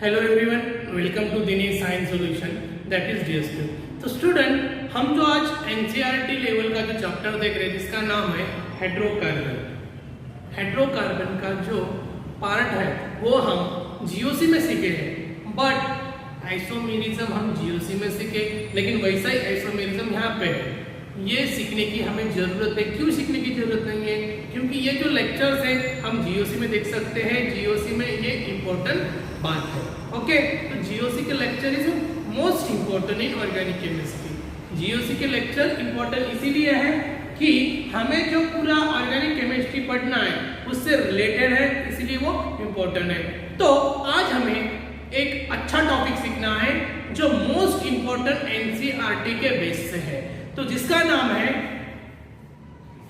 Hello everyone, welcome to Dinesh science solution that is DS2। तो student, हम जो आज एनसीईआरटी लेवल का जो चैप्टर देख रहे हैं जिसका नाम है हाइड्रोकार्बन। हाइड्रोकार्बन का जो पार्ट है वो हम जीओसी में सीखे हैं, बट आइसोमेरिज्म हम जीओसी में सीखे, लेकिन वैसा ही आइसोमेरिज्म यहाँ पे है। ये सीखने की हमें जरूरत है। क्यों सीखने की जरूरत नहीं है? क्योंकि ये जो लेक्चर्स है हम जीओसी में देख सकते हैं, जीओसी में ये इम्पोर्टेंट बात है। ओके, तो जीओसी के lecture is most important in organic chemistry. GOC के लेक्चर इम्पोर्टेंट इसीलिए है कि हमें जो पूरा ऑर्गेनिक केमिस्ट्री पढ़ना है उससे रिलेटेड है, इसीलिए वो इम्पोर्टेंट है। तो आज हमें एक अच्छा टॉपिक सीखना है जो मोस्ट इम्पोर्टेंट एनसीईआरटी के बेस से है, तो जिसका नाम है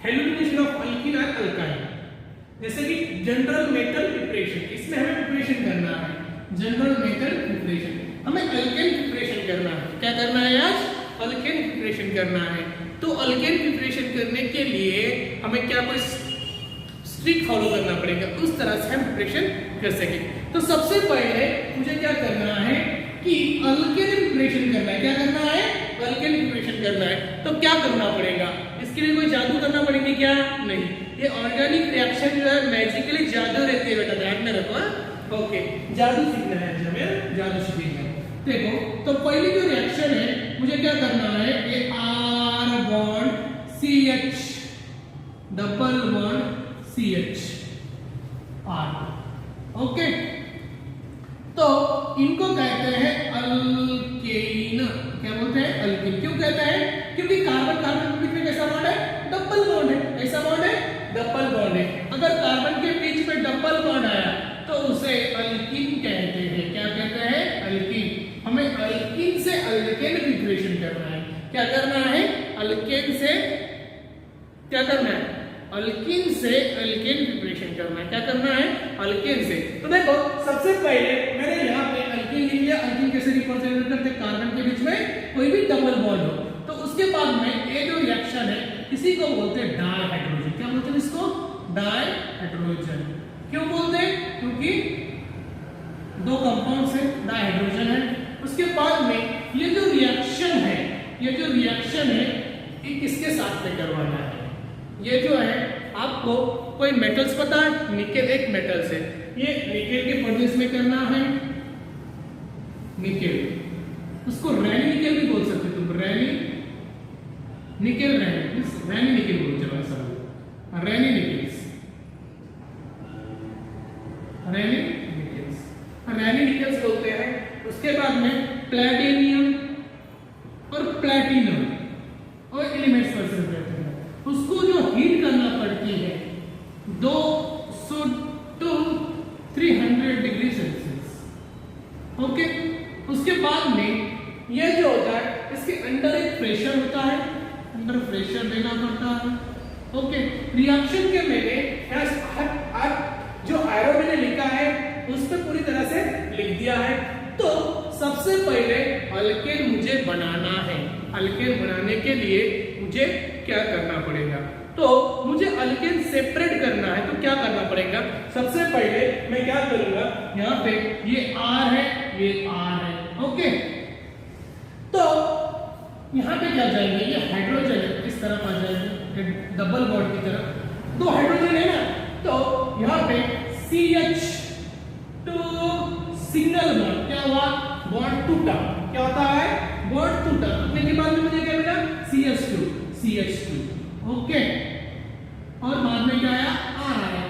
हैलोजिनेशन ऑफ अल्कीन और अल्काइन। जैसे कि जनरल मेटल प्रिपरेशन, इसमें हमें प्रिपरेशन करना है जनरल मेटल प्रिपरेशन, हमें अल्केन प्रिपरेशन करना है। क्या करना है आज? अल्केन प्रिपरेशन करना है। तो अल्केन प्रिपरेशन करने के लिए हमें क्या कोई स्ट्रिक्ट फॉलो करना पड़ेगा, उस तरह से हम प्रिपरेशन कर सके। तो सबसे पहले मुझे क्या करना है कि अल्केन प्रिपरेशन करना है। क्या करना है? अल्केन प्रिपरेशन करना है। तो क्या करना पड़ेगा? इसके लिए कोई जादू करना पड़ेगा क्या? नहीं, ये ऑर्गेनिक रिएक्शन जो है मैजिकली जादू रहती है बेटा, ध्यान में रखो। ओके, जादू सीखना है हमें, जादू सीखना है। देखो, तो पहली जो रिएक्शन है मुझे क्या करना है, ये R bond CH double bond CH R। Okay, तो इनको कहते हैं अल्केन। क्या बोलते हैं? अल्केन। क्यों कहते हैं? क्योंकि कार्बन कार्बन के बीच में कैसा बॉन्ड है? डबल बॉन्ड है। कैसा बॉन्ड है? डबल बॉन्ड है। अगर कार्बन के बीच में डबल बॉन्ड आया तो उसे अल्कीन कहते हैं। क्या कहते हैं? अल्कीन। हमें अल्कीन से अल्केन प्रिपरेशन करना है। क्या करना है? अल्केन से क्या करना है? अल्कीन से अल्केन प्रिपरेशन करना है। क्या करना है? अल्केन से। तो देखो, सबसे पहले मैंने यहाँ पे अल्कीन लिख लिया। अल्कीन कैसे रिप्रेजेंट करते हैं? कार्बन के बीच में कोई भी डबल बॉन्ड हो। तो उसके बाद में ये जो रिएक्शन है इसी को बोलते हैं डायहाइड्रोजन। क्या बोलते हैं इसको? डायहाइड्रोजन। क्यों बोलते हैं? क्योंकि दो कंपाउंड से डायहाइड्रोजन है। उसके बाद में ये जो रिएक्शन है, ये जो रिएक्शन है ये किसके साथ में करवाना है? ये जो है आपको कोई मेटल्स पता है? निकेल एक मेटल से, ये निकेल के प्रोड्यूस में करना है। निकेल, उसको रैनी निकेल भी बोल सकते तुम, रैनी निकेल, रैनी निकेल बोलो। चलो ऐसा रैनी निकेल्स, रैनी निकेल्स, रैनी निकेल्स बोलते हैं। उसके बाद में प्लैटिनियम और प्लैटिनम और एलिमेंट्स पर रहते हैं, उसको जो हीट करना पड़ती है 200 to 300 डिग्री सेल्सियस। ओके, उसके बाद में ये जो होता है इसके अंदर एक प्रेशर होता है, अंदर प्रेशर देना पड़ता है। ओके, रिएक्शन के मैंने जो आयरो मैंने लिखा है उस पर पूरी तरह से लिख दिया है। तो सबसे पहले अल्केन मुझे बनाना है। अल्केन बनाने के लिए मुझे क्या करना पड़ेगा? तो मुझे अल्केन सेपरेट करना है, तो क्या करना पड़ेगा? सबसे पहले मैं क्या करूंगा, यहाँ पे ये R है, ये R है। ओके, तो यहाँ पे क्या जाएंगे? ये हाइड्रोजन है, इस तरफ आ जाएंगे डबल बॉन्ड की तरफ। दो हाइड्रोजन है ना, तो यहाँ पे CH टू सिंगल बॉन्ड। क्या हुआ? बॉन्ड टूटा। क्या होता है? बॉन्ड टूटा। टूटने के बाद में मुझे क्या मिला? CH2। ओके, और बाद में क्या आया? R आया।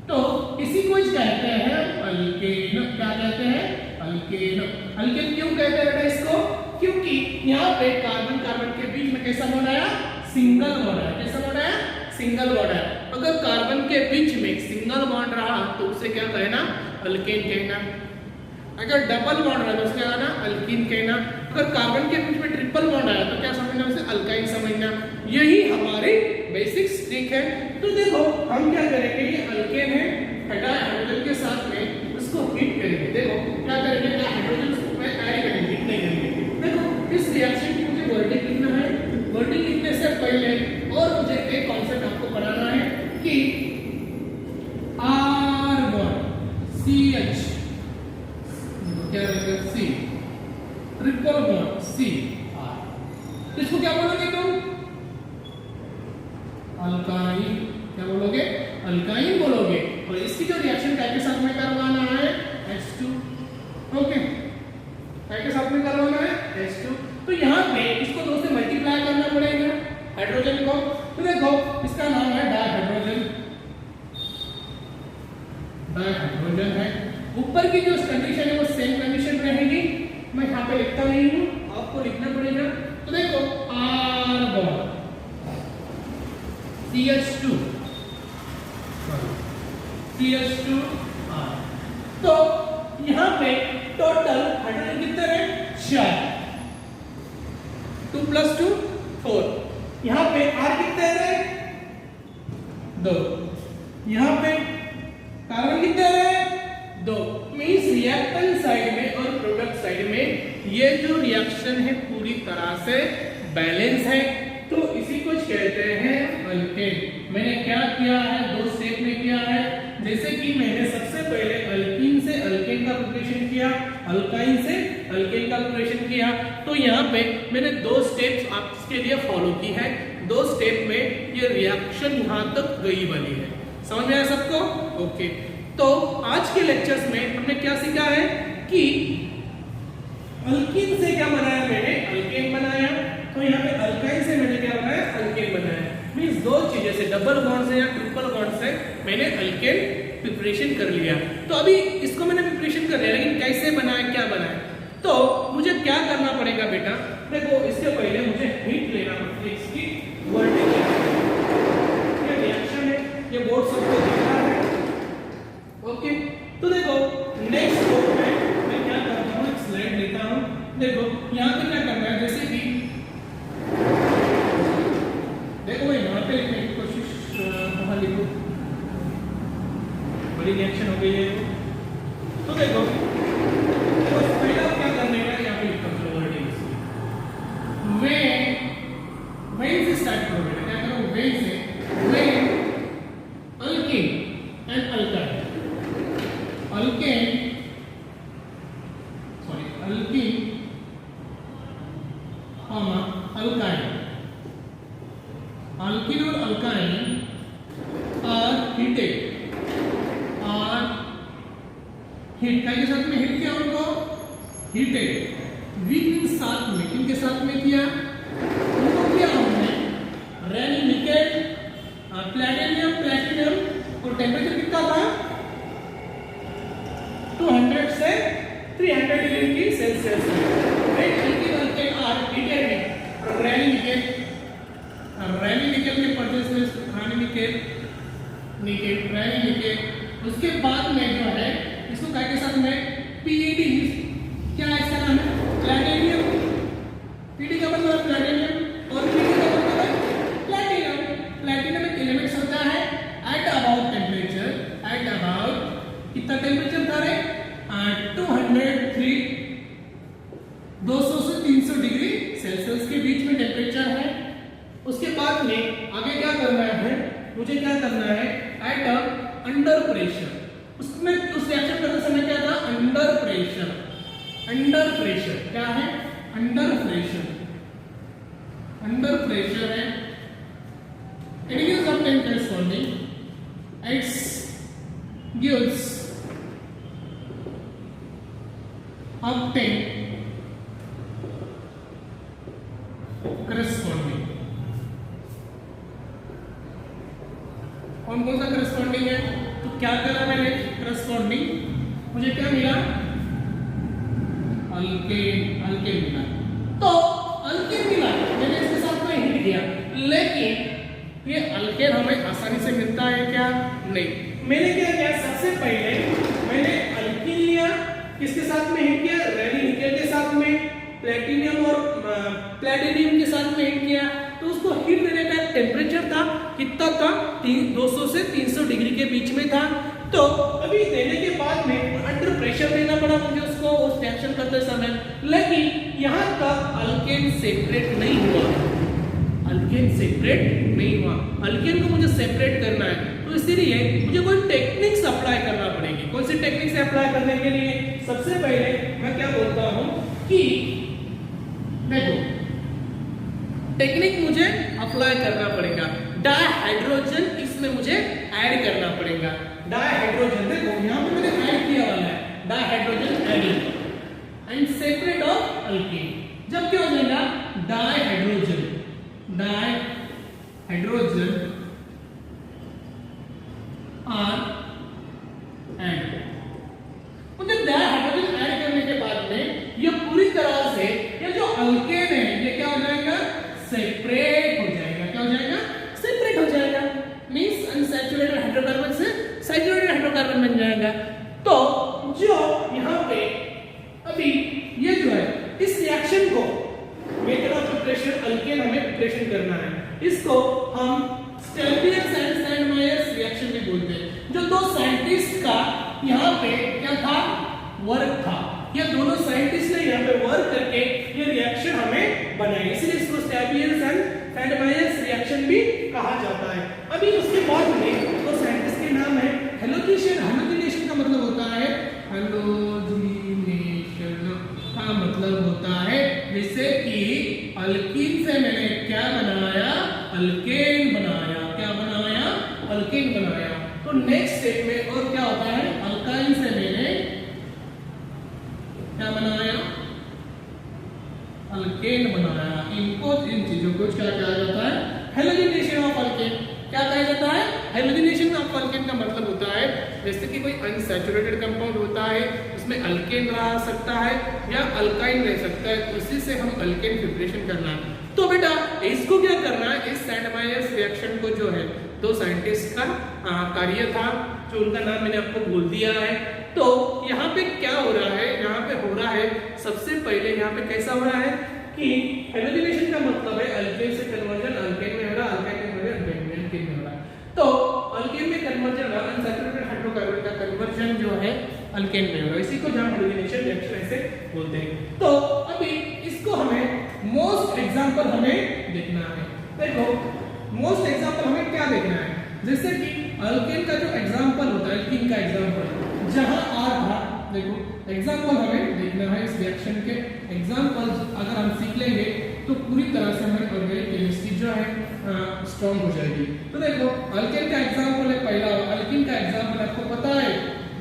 तो इसी को कहते हैं अल्केन। क्या कहते हैं? अल्केन। अल्केन क्यों कहते हैं बेटा इसको? क्योंकि यहाँ पे कार्बन कार्बन के बीच में कैसा बॉन्ड आया? सिंगल बॉन्ड आया। कैसा बॉन्ड आया? सिंगल बॉन्ड आया। अगर कार्बन के बीच में सिंगल बॉन्ड रहा तो उसे क्या कहना? अल्केन कहना। अगर डबल बॉन्ड रहा तो उसे क्या कहना? अल्कीन कहना। अगर कार्बन के बीच में ट्रिपल बॉन्ड आया तो क्या समझना? उसे अल्काइन समझना। यही हमारी बेसिक ट्रिक है। तो देखो, हम क्या करेंगे, ये अल्केन है, हाइड्रोजन के साथ में उसको हीट करेंगे। देखो क्या करेंगे, हाइड्रोजन को ऐड करेंगे, हीट नहीं करेंगे। देखो, इस रिएक्शन की मुझे वर्डिंग लिखना है। वर्डिंग लिखने से पहले और मुझे एक कॉन्सेप्ट आपको पढ़ाना है कि R बॉन्ड CH क्या रहेगा C, triple bond C R। इसको क्या बोलोगे तुम? अल्काइन। क्या बोलोगे? अल्काइन बोलोगे। और इसकी जो रिएक्शन क्या के साथ में करवाना है? H2। ओके, क्या के साथ में करवाना है? H2। तो यहाँ पे इसको 2 से मल्टीप्लाई करना पड़ेगा हाइड्रोजन को। तो देखो इसका नाम है डायहाइड्रोजन। डायहाइड्रोजन है। ऊपर की जो कंडीशन है वो सेम कंडीशन रहेगी। मैं यहाँ पे लिखता नहीं हूँ, आपको लिखना पड़ेगा। तो देखो R bond CH2 CH2 R। तो यहाँ पे टोटल हाइड्रोजन कितने हैं? 4। 2 + 2 4। यहाँ पे R कितने हैं? 2। यहाँ पे कार्बन कितने हैं? 2। मींस रिएक्टेंट साइड में और प्रोडक्ट साइड में ये जो रिएक्शन है पूरी तरह से बैलेंस है। तो इसी को कहते हैं अल्केन। मैंने क्या किया है? 2 स्टेप में किया है। जैसे कि मैंने सबसे पहले अल्कीन से अल्केन का प्रिपरेशन किया, अल्काइन से अल्केन का प्रिपरेशन किया। तो यहाँ पे मैंने 2 स्टेप्स आपके लिए फॉलो की है। 2 स्टेप में ये रिएक्शन यहाँ तक गई बनी है। समझ में आया सबको? ओके। तो आज के लेक्चर्स में हमने क्या सीखा है कि अल्कीन से क्या बनाया मैंने? अल्केन बनाया। तो यहाँ पे अल्काइन से मैंने क्या बनाया? अल्केन बनाया। मींस 2 चीजें से, डबल बॉन्ड से या ट्रिपल बॉन्ड से मैंने अल्केन प्रिपरेशन कर लिया। तो अभी इसको मैंने प्रिपरेशन कर लिया, लेकिन कैसे बनाया, क्या बनाया? तो मुझे क्या करना पड़ेगा बेटा? देखो इसके पहले मुझे हीट लेना पड़ेगा इसकी वर्टिकल। ये रिएक्शन है, ये बोर्ड सबको दिख रहा है। ओके, तो देखो नेक्स्ट स्टेप में मैं क्या करता हूँ, स्लाइड लेता हूँ। देखो यहाँ पे क्या करना है, जैसे कि देखो मैं यहाँ पे लिखने की कोशिश, वहाँ लिखो, बड़ी रिएक्शन हो गई है। तो देखो तो पहला क्या करने का, यहाँ पे लिखता हूँ वेन से स्टार्ट करो बेटा। क्या करो? वेन से, when alkene and alkyne, alkene alkyne, alkene और alkyne are heated, are heat के साथ में हीट किया उनको, हीटेड विद साथ में, किनके साथ में किया? उनको किया हमने रेनी निकेल, प्लैटिनम, और टेम्परेचर कितना था? 200 से 300 डिग्री की सेल्सियस में। रैनी निकेल के परचेस में रैनी निकेल, उसके बाद में जो है इसको क्या के साथ में पीडी, क्या है इसका नाम है? प्लैटिनियम। पीडी का मतलब है प्लैटिनियम और पीडी का मतलब है प्लैटिनम। प्लैटिनम एक एलिमेंट होता है at about temperature, at about कितना टेम्परेचर था रे? 200 से 300 डिग्री सेल्सियस के बीच में टेम्परेचर है। उसके बाद में आगे क्या करना है? मुझे क्या करना है? एट अंडर प्रेशर, उसमें उस रिएक्शन करते समय क्या था? Under pressure. अंडर प्रेशर क्या है? अंडर प्रेशर, अंडर प्रेशर है। It gives obtain corresponding, it gives obtain corresponding। कौन सा करस्पॉन्डिंग है? तो क्या करा मैंने? करस्पॉन्डिंग मुझे क्या मिला? अल्केन, अल्केन मिला। तो अल्केन मिला, मैंने इसके साथ में हिट किया, लेकिन ये अल्केन हमें आसानी से मिलता है क्या? नहीं। मैंने क्या किया? सबसे पहले मैंने अल्कीन लिया, किसके साथ में हिट किया? रेनी निकेल के साथ में, प्लैटिनियम और प्लैटिनियम के साथ में हिट किया। तो उसको हीट देने का टेम्परेचर था कितना था? 200 से 300 डिग्री के बीच में था। तो अभी देने के बाद में अंडर प्रेशर देना पड़ा मुझे उसको उस रिएक्शन करते समय, लेकिन यहाँ तक अल्केन सेपरेट नहीं हुआ, अल्केन सेपरेट नहीं हुआ। अल्केन को मुझे सेपरेट करना है, तो इसीलिए मुझे कोई टेक्निक्स अप्लाई करना पड़ेगी। कौन सी टेक्निक्स अप्लाई करने के लिए? सबसे पहले मैं टेक्निक मुझे अप्लाई करना पड़ेगा। डायहाइड्रोजन इसमें मुझे ऐड करना पड़ेगा। डायहाइड्रोजन देखो यहाँ पे मैंने ऐड किया वाला है, dihydrogen adding and separate of alkane. जब क्या हो जाएगा डायहाइड्रोजन आर एड। मुझे डायहाइड्रोजन ऐड करने के बाद में ये पूरी तरह से ये जो अल्केन है ये क्या हो जाएगा सेपरेट हो जाएगा। क्या हो जाएगा सेपरेट हो जाएगा, मींस अनसैचुरेटेड हाइड्रोकार्बन से सैचुरेटेड हाइड्रोकार्बन बन जाएगा। तो जो यहाँ पे अभी ये जो है इस रिएक्शन को मेथड ऑफ प्रिपरेशन अल्केन हमें प्रिपरेशन करना है, इसको हम स्टेल्पियस एंड सैंडमायर्स रिएक्शन भी बोलते हैं। जो दो साइंटिस्ट का यहाँ पे क्या था वर्क था, ये दोनों साइंटिस्ट ने यहाँ पे वर्क करके ये रिएक्शन हमें बनाई, इसलिए इसको स्टेल्पियस एंड सैंडमायर्स रिएक्शन भी कहा जाता है। अभी उसके बाद में तो साइंटिस्ट के नाम है हेलोजिनेशन। हेलोजिनेशन का मतलब होता है का मतलब होता है जैसे कि अल्कीन से मैंने क्या बनाया अल्केन बनाया। क्या बनाया अल्केन बनाया। तो नेक्स्ट स्टेप में और क्या होता है अल्काइन से मैंने क्या बनाया अल्केन बनाया। इनको इन चीजों को क्या कहा जाता है हेलोजिनेशन ऑफ अल्केन। क्या कहा जाता है हेलोजिनेशन ऑफ अल्केन का मतलब होता है जैसे कि कोई अनसैचुरेटेड कंपाउंड होता है उसमें अल्केन रह सकता है या अल्काइन रह सकता है, उसी से हम अल्केन प्रिपरेशन करना है। तो बेटा इसको क्या करना है इस सैंडमायर्स रिएक्शन को जो है दो साइंटिस्ट का कार्य था जो उनका नाम मैंने आपको बोल दिया है। तो यहाँ पे क्या हो रहा है यहाँ पे हो रहा है सबसे पहले यहाँ पे कैसा हो रहा है कि हेलोजिनेशन का मतलब है अल्केन से कन्वर्जन अल्केन में हो रहा, अल्काइन में हो रहा, अल्केन में हो रहा। तो अल्केन में कन्वर्जन अनसैचुरेटेड हाइड्रोकार्बन का कन्वर्जन जो है अल्केन में हो रहा है, इसी को जहां हेलोजिनेशन रिएक्शन ऐसे बोलते हैं। तो अभी इसको हमें मोस्ट एग्जांपल हमें देखना है। देखो मोस्ट एग्जांपल हमें क्या देखना है जैसे कि अल्केन का जो एग्जांपल होता है अल्कीन का एग्जांपल जहां आर था, देखो एग्जांपल हमें देखना है इस रिएक्शन के एग्जांपल अगर हम सीख लेंगे तो पूरी तरह से हमारी ऑर्गेनिक केमिस्ट्री जो है स्ट्रांग हो जाएगी। तो देखो अल्केन का एग्जांपल है पहला, अल्कीन का एग्जांपल आपको पता है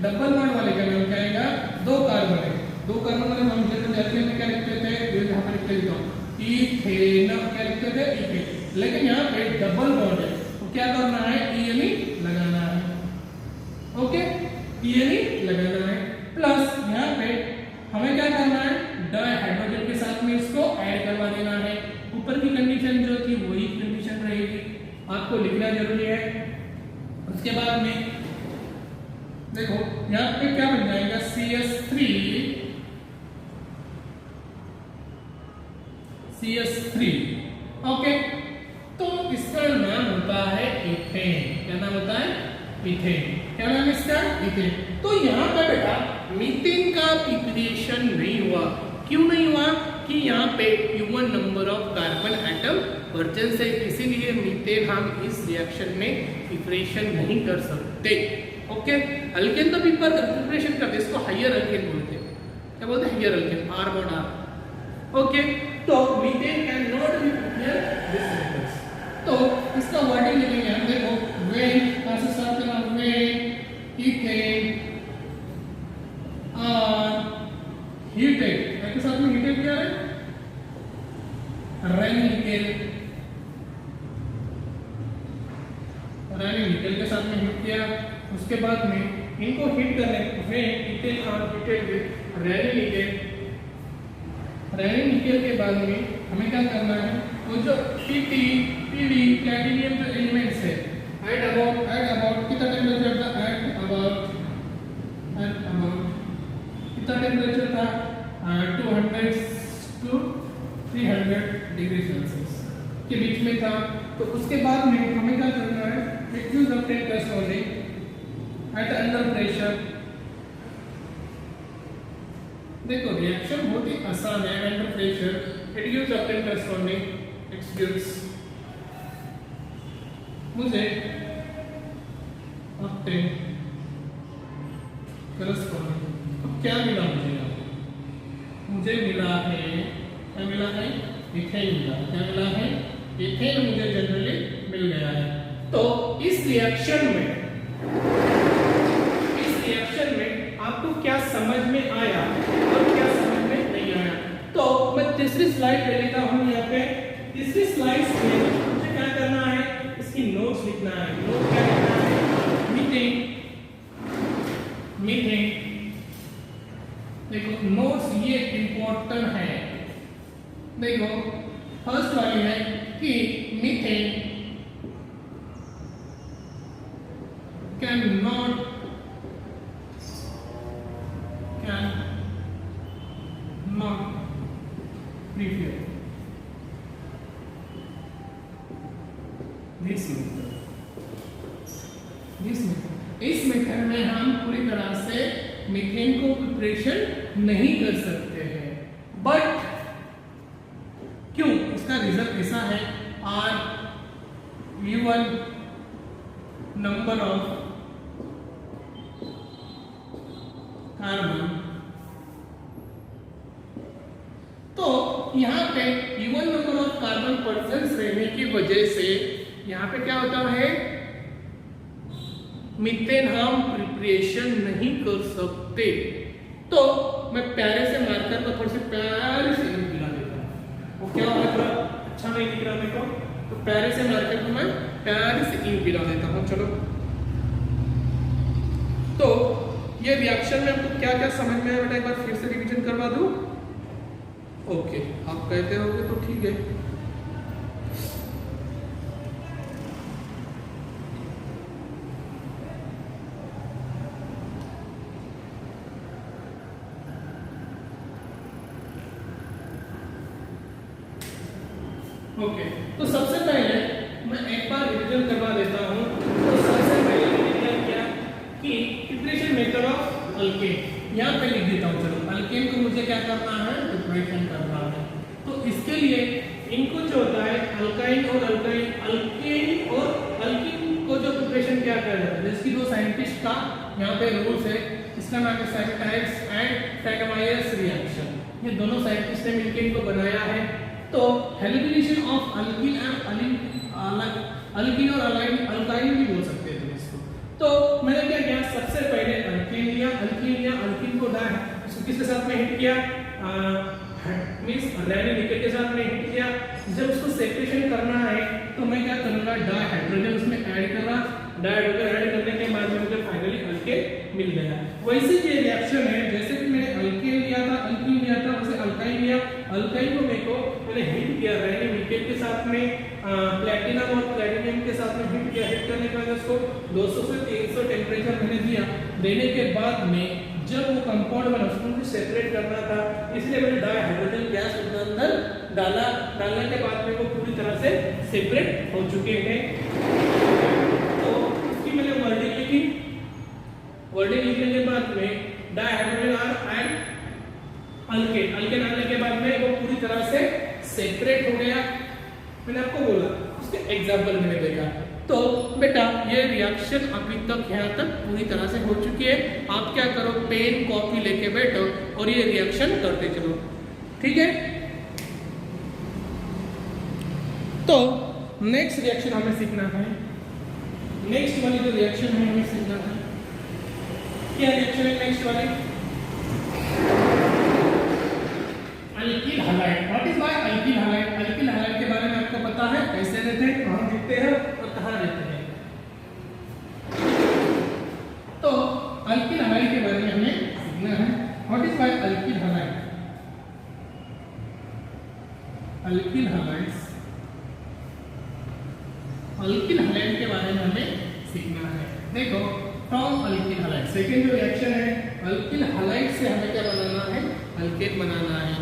डबल बॉन्ड वाले का नाम क्या आएगा दो कार्बन है। दो कार्बन वाले हम जैसे अल्केन में क्या लिखते थे ये यहां पर लिख देता हूं इथेन, क्या लिखते थे इथेन, लेकिन यहां पे डबल बॉन्ड है तो क्या करना है ईएनई लगाना है। ओके ईएनई लगाना है प्लस यहां पे हमें क्या करना है डायहाइड्रोजन के साथ में इसको ऐड करवा देना है। ऊपर की कंडीशन जो थी वही कंडीशन रहेगी, आपको लिखना जरूरी है। उसके बाद में देखो यहाँ पे क्या बन जाएगा CS3 ओके। तो इसका नाम होता है इथेन। क्या नाम होता है इथेन। क्या नाम इसका इथेन। तो यहाँ पे बेटा मीथेन का प्रिपरेशन नहीं हुआ। क्यों नहीं हुआ कि यहाँ पे even number of carbon atom presence है, इसीलिए मीथेन हम इस रिएक्शन में प्रिपरेशन नहीं कर सकते। ओके अल्केन तो प्रिपरेशन करते इसको हायर अल्केन बोलते हैं। क्या बोलते हैं higher alkane are bond are. Okay तो methane can not be prepare this methods. तो इसका वर्डिंग लिखेंगे हम। देखो वेन कहां से स्टार्ट करना वेन इथेन आर हीटेड इसके साथ में हीटेड क्या है रैनी निकेल के साथ में हीट किया। उसके बाद में इनको हीट करने when ethane are heated with Raney nickel के बाद में हमें क्या करना है वो जो Pt Pd प्लैटिनम जो एलिमेंट्स है एट अबाउट कितना टेंपरेचर था कितना टेंपरेचर था 200 to 300 डिग्री सेल्सियस के बीच में था। तो उसके बाद में हमें क्या करना है accuse obtain test only at under pressure. देखो रिएक्शन बहुत ही आसान है under pressure it gives obtain corresponding excuse मुझे ऑब्टेन करेस्पॉन्डिंग। अब क्या मिला मुझे मिला है क्या मिला है इथेन मिला। क्या मिला है इथेन मुझे जनरली मिल गया है। तो इस रिएक्शन में आपको क्या समझ में आया और क्या समझ में नहीं आया? तो मैं तीसरी स्लाइड ले लेता हूं। यहाँ पे तीसरी स्लाइड में मुझे क्या करना है, इसकी नोट्स लिखना है। नोट क्या लिखना है? मीथेन देखो नोट्स ये इंपॉर्टेंट है। देखो फर्स्ट वाली है कि methane can not prepare this method। इस मेथड में हम पूरी तरह से मीथेन को प्रिपरेशन नहीं कर सकते हैं। बट क्यों? इसका रीजन ऐसा है, are given number of carbon. तो यहाँ पे even number of carbon persons रहने की वजह से यहाँ पे क्या होता है, मीथेन हम प्रिपरेशन नहीं कर सकते। तो मैं प्यारे से मार्कर को थोड़ी सी प्यारे से इंक दिला देता हूँ। वो क्या होगा, थोड़ा अच्छा नहीं दिख रहा मेरे को, तो प्यारे से मार्कर को मैं प्यारे से इंक दिला देता हूँ। चलो, तो ये रिएक्शन में आपको क्या क्या समझ में आया बेटा, एक बार फिर से रिवीजन करवा दूं। ओके, आप कहते होगे तो ठीक है। ओके, तो सबसे पहले मैं एक बार रिवीजन करवा देता हूं। तो सबसे पहले मैंने क्या किया कि प्रिपरेशन मेथड ऑफ अल्केन यहाँ पे लिख देता हूँ। चलो, अल्केन को मुझे क्या करना है, प्रिपरेशन करना है। तो इसके लिए इनको जो होता है अल्काइन और अल्काइन, अल्केन और अल्कीन को जो प्रिपरेशन क्या कर जाता है, जिसकी दो साइंटिस्ट का यहाँ पे रूल्स है। इसका नाम है सैगटाइस एंड सैगमायर्स रिएक्शन। ये दोनों साइंटिस्ट ने मिलकर इनको बनाया है। तो हेलिब्रिनेशन ऑफ अल्कीन एंड अल्कीन और अल्काइन भी बोल सकते हैं इसको। तो मैंने क्या किया, सबसे पहले अल्कीन लिया, अल्कीन को किसके साथ में हिट किया, मींस रैनी निकल के साथ में हिट किया। जब उसको सेपरेशन करना है तो मैं क्या करूंगा, डाइहाइड्रोजन उसमें ऐड कर रहा। डाइहाइड्रोजन ऐड करने के बाद मुझे फाइनली अल्केन मिल गया। वैसे ये रिएक्शन है, जैसे कि मैंने अल्कीन लिया था, वैसे अल्काइन लिया। अल्काइन को मेरे को मैंने हिट किया रैनी निकल के साथ में, प्लैटिनम और प्लैटिनम के साथ में हिट किया। हिट करने के बाद उसको 200 से 300 टेम्परेचर मैंने दिया। देने के बाद में जब वो कंपाउंड बना, उसको मुझे सेपरेट करना था, इसलिए मैंने डाइहाइड्रोजन गैस उसके अंदर डाला। डालने के बाद में वो पूरी तरह से सेपरेट हो चुके हैं। तो इसकी मैंने वर्डिंग लिखी। वर्डिंग लिखने के बाद में डाइहाइड्रोजन आर एंड अल्केन आने के बाद में वो पूरी तरह से सेपरेट हो गया। मैंने आपको बोला, उसके एग्जाम्पल मैंने देखा। तो बेटा ये रिएक्शन अभी तक यहाँ तक पूरी तरह से हो चुकी है। आप क्या करो, पेन कॉपी लेके बैठो और ये रिएक्शन करते चलो, ठीक है। तो नेक्स्ट रिएक्शन हमें सीखना है। नेक्स्ट वाली जो रिएक्शन है हमें सीखना है, क्या रिएक्शन है नेक्स्ट वाली, alkyl halide. What is why alkyl halide? Alkyl halide के बारे में आपको पता है, कैसे रहते हैं, कहां दिखते हैं और कहां रहते हैं। तो अल्कील हैलाइड के बारे में हमें सीखना है। What is why alkyl halide? Alkyl halides, alkyl halide के बारे में हमें सीखना है। देखो, फ्रॉम अल्कील हैलाइड, सेकंड जो रिएक्शन है अल्कील हैलाइड से हमें क्या बनाना है, अल्केन बनाना है।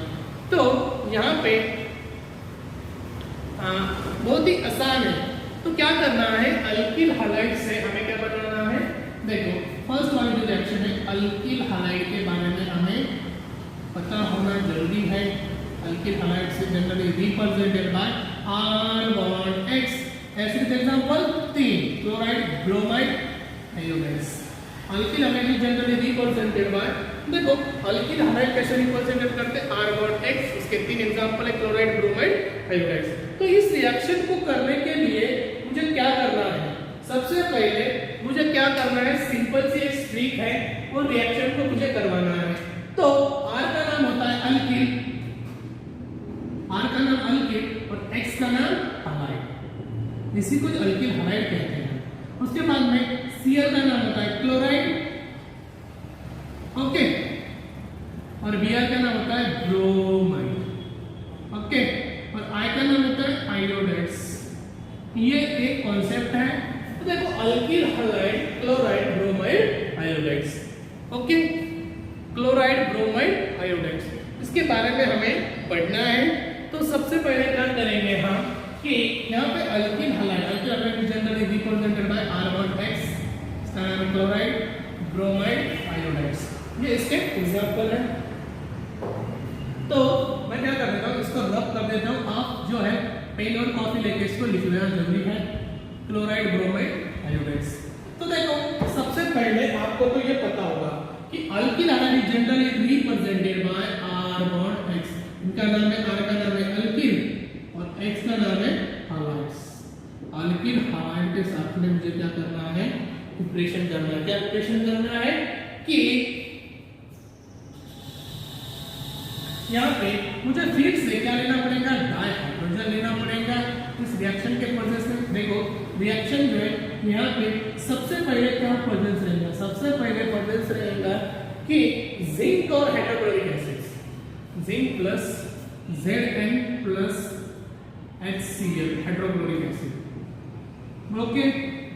तो यहाँ पे बहुत ही आसान है। तो क्या करना है, अल्कील हैलाइड से हमें क्या बनाना है। देखो, फर्स्ट वाली जो रिएक्शन है अल्कील हैलाइड के बारे में हमें पता होना जरूरी है। अल्कील हैलाइड से generally represented by R bond X। ऐसे example 3 chloride, bromide, hydrogen. Alkyl halide is generally represented by देखो अल्किल हाइड्राइड कैसे रिप्रेजेंट करते हैं, R बॉन्ड X, उसके 3 एग्जांपल है क्लोराइड, ब्रोमाइड, आयोडाइड। तो इस रिएक्शन को करने के लिए मुझे क्या करना है, सबसे पहले मुझे क्या करना है, सिंपल सी एक ट्रिक है, वो रिएक्शन को मुझे करवाना है। तो R का नाम होता है अल्किल, R का नाम अल्किल और X का नाम हाइड्राइड, इसी को अल्किल हाइड्राइड कहते हैं। उसके बाद में Cl का नाम होता है क्लोराइड, ओके, और Br का नाम होता है ब्रोमाइड, ओके, और I का नाम होता है आयोडाइड्स। ये एक कॉन्सेप्ट है। तो देखो alkyl hydride, chloride, bromide, iodides, okay, chloride, bromide, iodides, इसके बारे में हमें पढ़ना है। तो सबसे पहले क्या करेंगे हम कि यहाँ पे alkyl hydride generally represented by R bond X, इसका नाम है क्लोराइड, ब्रोमाइड, आयोडाइड्स, ये इसके एग्जांपल है। तो मैं क्या कर देता हूँ, इसको रब कर देता हूँ। आप जो है पेन और कॉपी लेके इसको लिख लेना जरूरी है, क्लोराइड, ब्रोमाइड, आयोडाइड्स। तो देखो सबसे पहले आपको तो ये पता होगा कि alkyl hydride generally represented by R bond X, इनका नाम है, R का नाम है अल्किल और X का नाम है हाइड्राइड्स। अल्किल हाइड्राइड के साथ में मुझे क्या करना है, प्रिपरेशन करना है। क्या प्रिपरेशन करना है कि यहाँ पे मुझे फिर से क्या लेना पड़ेगा, डाई हाइड्रोजन लेना पड़ेगा इस रिएक्शन के प्रोसेस में। देखो रिएक्शन जो है यहाँ पे सबसे पहले क्या प्रेजेंस रहेगा, सबसे पहले प्रेजेंस रहेगा कि जिंक और hydrochloric acids, zinc plus Zn plus HCl, hydrochloric acid, okay.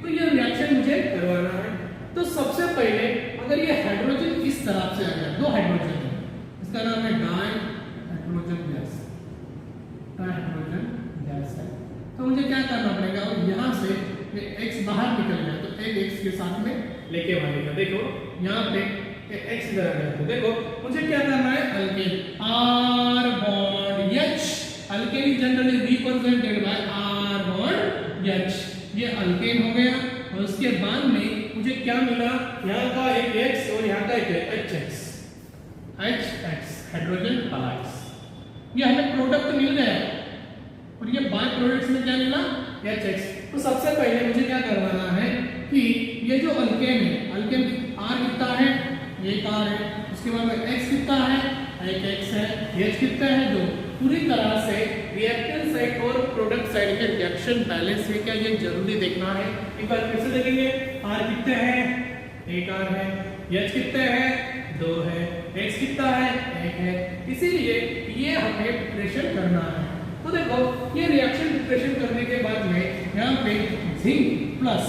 तो ये रिएक्शन मुझे करवाना है। तो सबसे पहले अगर ये हाइड्रोजन इस तरफ से आ गया, दो हाइड्रोजन है, इसका नाम है di hydrogen gas, di hydrogen gas है। तो मुझे क्या करना पड़ेगा, और यहाँ से X बाहर निकल गया तो एक X के साथ में लेके आएगा। देखो यहाँ पे X इधर आ गया, तो देखो मुझे क्या करना है, alkane R bond H, alkane generally represented by R bond H, ये अल्केन हो गया। और उसके बाद में मुझे क्या मिला, यहाँ का एक X और यहाँ का एक HX, हाइड्रोजन हाइड्राइड्स, ये हमें प्रोडक्ट मिल गया और ये बाय प्रोडक्ट्स में क्या मिला, HX। तो सबसे पहले मुझे क्या करवाना है कि ये जो अल्केन है, अल्केन R कितना है, एक R है, उसके बाद में X कितना है, एक X है, H कितना है, दो। पूरी तरह से रिएक्टेंट साइड और प्रोडक्ट साइड के रिएक्शन बैलेंस है क्या, ये जरूरी देखना है। एक बार फिर से देखेंगे, R कितने हैं, एक R है, H कितने हैं, दो है, X कितना है, एक है। इसीलिए ये हमें प्रिपरेशन करना है। तो देखो ये रिएक्शन प्रिपरेशन करने के बाद में यहाँ पे zinc plus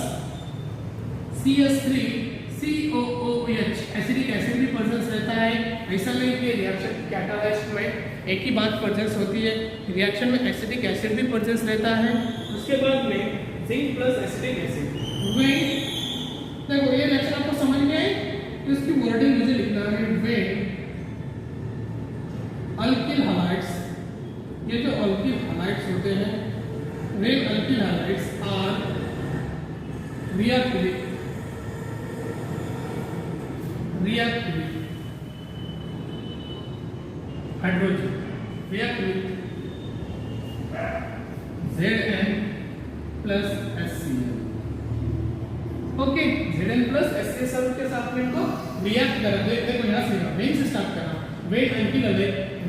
CH3COOH acidic acid भी प्रेजेंस रहता है। ऐसा नहीं कि रिएक्शन कैटालिस्ट में एक ही बात प्रेजेंस होती है, रिएक्शन में एसिडिक एसिड भी प्रेजेंस रहता है। उसके बाद में जिंक प्लस एसिडिक एसिड, वे देखो ये रिएक्शन आपको समझ में आई, इसकी वर्डिंग मुझे लिखना है, वे अल्किल हाइड्राइड्स, ये जो अल्किल हाइड्राइड्स होते हैं, वे alkyl hydrides are react with hydrogen, react with Zn plus HCl, okay. Zn plus HCl के साथ में इनको रिएक्ट करेंगे। देखो यहाँ से मेन से स्टार्ट करना, वे अल्किल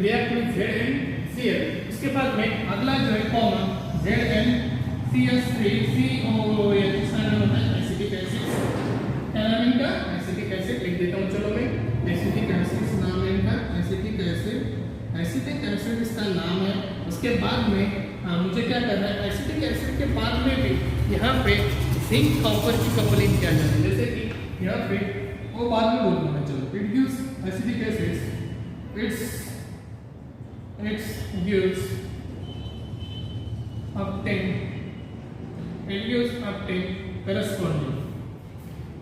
रिएक्ट विद ZnCl, इसके बाद में अगला जो है कॉमन ZnCH3COOH, इसका नाम होता है एसिटिक एसिड। क्या नाम इनका, एसिटिक एसिड लिख देता हूँ, चलो मैं एसिटिक एसिड नाम है इनका, एसिटिक एसिड, एसिटिक एसिड इसका नाम है। उसके बाद में मुझे क्या करना है, एसिटिक एसिड के बाद में भी यहाँ पे जिंक कॉपर की कपलिंग किया जाए, जैसे कि यहाँ पे वो बाद में बोलूँगा मैं, चलो it gives acetic acid, it's gives octane, it gives octane corresponding।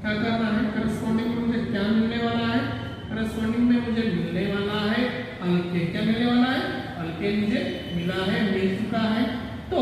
क्या करना है, corresponding में मुझे क्या मिलने वाला है, corresponding में मुझे मिलने वाला है अल्केन। क्या मिलने वाला है, अल्केन मुझे मिला है, मिल चुका है। तो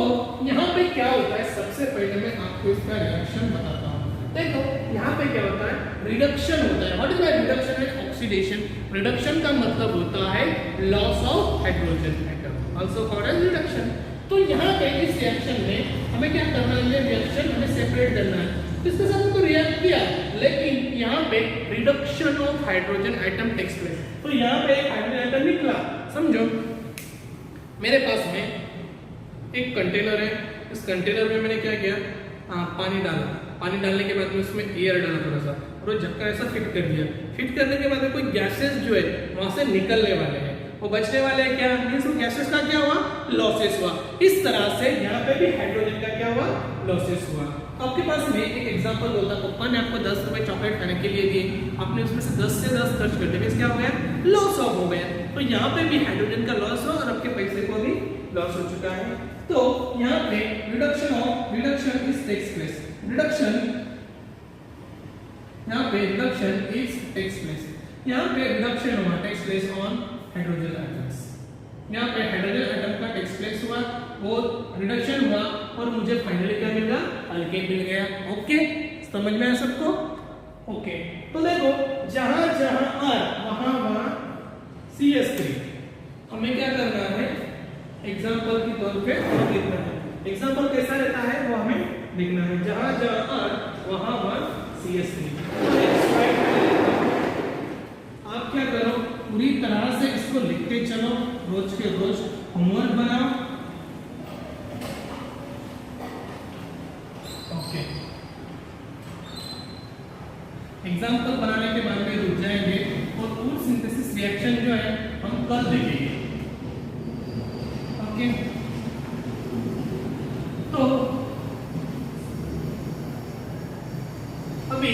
यहाँ पे क्या होता है, सबसे पहले मैं आपको इसका रिएक्शन बताता हूँ। देखो यहाँ पे क्या होता है, रिडक्शन होता है। व्हाट इज रिडक्शन है, ऑक्सीडेशन। रिडक्शन का मतलब होता है loss of hydrogen atom, also called as reduction. तो यहाँ पे इस रिएक्शन में हमें क्या करना है, रिएक्शन हमें सेपरेट करना है। इसके साथ हमको रिएक्ट किया, लेकिन यहाँ पे reduction of hydrogen atom takes place. तो यहाँ पे एक हाइड्रोजन एटम निकला। समझो मेरे पास में एक कंटेनर है, इस कंटेनर में मैंने क्या किया, पानी डाला। पानी डालने के बाद में उसमें एयर डाला थोड़ा सा, और झक्का ऐसा फिट कर दिया। फिट करने के बाद में कोई गैसेस जो है वहां से निकलने वाले हैं, वो बचने वाले हैं। क्या मींस वो गैसेस का क्या हुआ, लॉसेस हुआ। इस तरह से यहाँ पे भी हाइड्रोजन का क्या हुआ, लॉसेस हुआ। आपके पास में एक एग्जांपल होता, पापा ने आपको 10 रुपए चॉकलेट खाने के लिए दिए, आपने उसमें से 10 से 10 खर्च कर दिया, मींस क्या हो गया, लॉस ऑफ हो गया। तो यहाँ पे भी हाइड्रोजन का लॉस हुआ और आपके पैसे को भी लॉस हो चुका है। तो यहाँ पे reduction is takes place. Reduction यहाँ पे रिडक्शन इज टेक्स प्लेस। यहाँ पे रिडक्शन हुआ takes place on hydrogen atoms. यहाँ पे हाइड्रोजन एटम का टेक्स प्लेस हुआ और रिडक्शन हुआ और मुझे फाइनली क्या मिल गया, अल्केन मिल गया। ओके, समझ में आया सबको? ओके, तो देखो जहां जहां R वहां वहां CH3। हमें क्या करना है, एग्जांपल के तौर पे लिखना है। एग्जांपल कैसा रहता है वो हमें लिखना है। जहां जहां R वहां वहां CH3। आप क्या करो, पूरी तरह से इसको लिखते चलो, रोज के रोज होमवर्क बनाओ। ओके, एग्जांपल बनाने के बाद में रुक जाएंगे और पूर्ण सिंथेसिस रिएक्शन जो है हम कर देंगे। ओके, तो अभी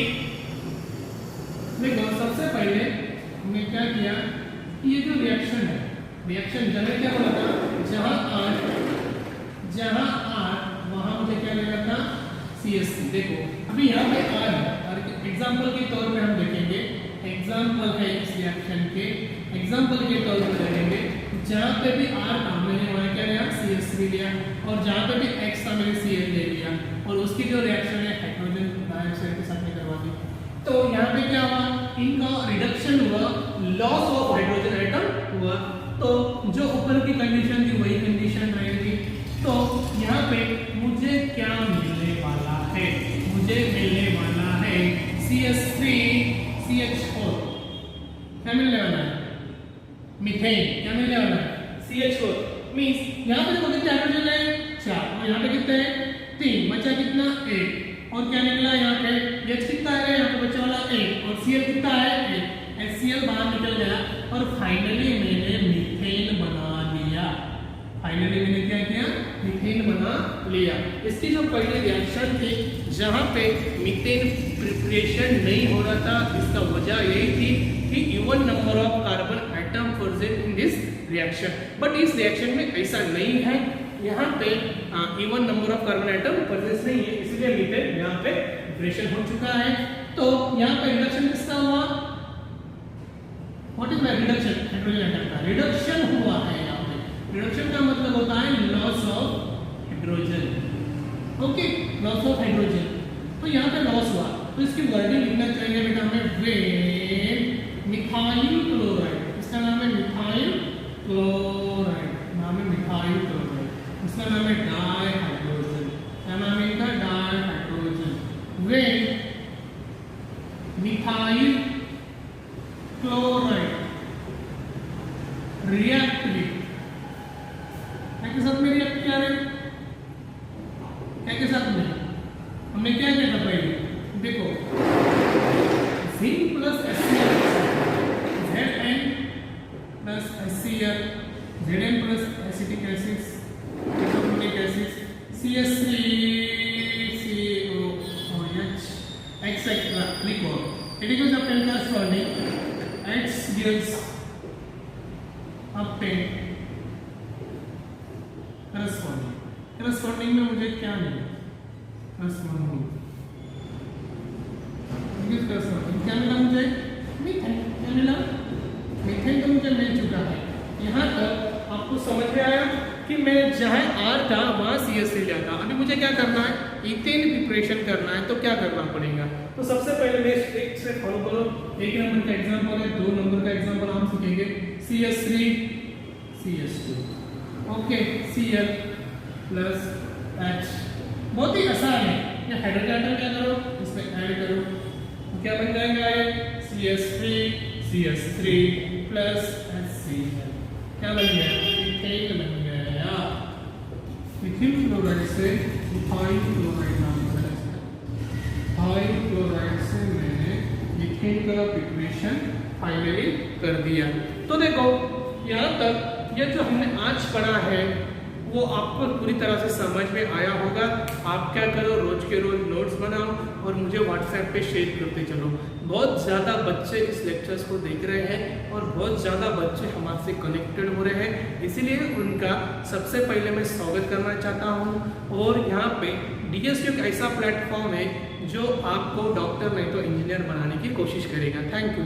देखो सबसे पहले हमने क्या किया, ये जो रिएक्शन है, रिएक्शन जब क्या बोला था, जहां R वहां मुझे क्या लेना था, CH3। देखो अभी यहाँ पे R है, और एग्जांपल के तौर पे हम देखेंगे, एग्जांपल है इस रिएक्शन के, एग्जांपल के तौर पे देखेंगे जहां पे भी R काम में है वहां क्या लिया, CH3 लिया, और जहां पे भी X था मैंने Cl ले लिया, और उसकी जो रिएक्शन है हाइड्रोजन डाइऑक्साइड के साथ में करवा दी। तो यहाँ पे क्या हुआ, इनका रिडक्शन हुआ, लॉस ऑफ हाइड्रोजन एटम हुआ। तो जो ऊपर की कंडीशन थी वही कंडीशन रहेगी। तो यहाँ पे मुझे क्या मिलने वाला है, मुझे मिलने वाला है CH3 CH4। क्या मिलने वाला है, मीथेन। क्या मिलने वाला है, CH4। मींस यहाँ पे देखो कितने हाइड्रोजन है, 4, और यहाँ पे कितने हैं, 3, बचा कितना, 1। और क्या निकला यहाँ पे, H कितना है, यहाँ पे बचा वाला 1, और Cl कितना है, 1। HCl बाहर निकल गया और फाइनली मैंने मीथेन बना लिया। फाइनली मैंने क्या किया, मीथेन बना लिया। इसकी जो पहली रिएक्शन थी जहाँ पे मीथेन प्रिपरेशन नहीं हो रहा था, इसका वजह यही थी कि even number of carbon atom present in this reaction. But इस रिएक्शन में ऐसा नहीं है, यहाँ पे even number of carbon atom present नहीं है, इसलिए मीथेन यहाँ पे प्रिपरेशन हो चुका है। तो यहाँ पे रिडक्शन किसका हुआ, what is the reduction, hydrogen atom का रिडक्शन हुआ है। यहाँ पे रिडक्शन का मतलब होता है loss of hydrogen. Okay, loss of hydrogen. तो यहाँ पे लॉस हुआ, तो इसकी वर्डिंग लिखना चाहिए बेटा हमें, वेन मिथाइल क्लोराइड, इसका नाम है मिथाइल क्लोराइड, नाम है मिथाइल क्लोराइड, इसका नाम है डाई हाइड्रोजन, क्या नाम है इनका, di hydrogen. When methyl chloride react with, क्या के साथ में रिएक्ट किया है, क्या के साथ में, हमने क्या किया था पहले, देखो zinc plus HCl, Zn plus HCl, Zn plus acetic acid, carbonic acid, CH3 COOH etcetera लिखो। It is obtained corresponding X gives obtained corresponding में मुझे क्या मिला, corresponding क्या मिला मुझे, मीथेन। क्या मिला, मीथेन तो मुझे मिल चुका है। यहाँ तक आपको समझ में आया कि में जहाँ R था वहाँ CH3 लिया था। अभी मुझे क्या करना है, इथेन प्रिपरेशन करना है, तो क्या करना पड़ेगा? तो सबसे पहले मैं एक से फॉलो करो। एक नंबर का एग्जांपल है, 2 नंबर का एग्जांपल हम सीखेंगे CH3 CH2 okay Cl plus H। बहुत ही आसान है, ये हाइड्रोजन एटम क्या करो, इसमें ऐड करो, तो क्या बन जाएगा ये CH3 प्लस HCl। क्या बन गया? इथेन बन गया। इथिल क्लोराइड से इथाइल क्लोराइड नाम का इथाइल क्लोराइड से मैंने इथेन का प्रिपरेशन फाइनली कर दिया। तो देखो यहाँ तक ये जो हमने आज पढ़ा है वो आपको पूरी तरह से समझ में आया होगा। आप क्या करो, रोज के रोज नोट्स बनाओ और मुझे व्हाट्सएप पे शेयर करते चलो। बहुत ज़्यादा बच्चे इस लेक्चर्स को देख रहे हैं और बहुत ज़्यादा बच्चे हमारे से कनेक्टेड हो रहे हैं, इसीलिए उनका सबसे पहले मैं स्वागत करना चाहता हूँ। और यहाँ पे DSU एक ऐसा प्लेटफॉर्म है जो आपको डॉक्टर नहीं तो इंजीनियर बनाने की कोशिश करेगा। Thank you.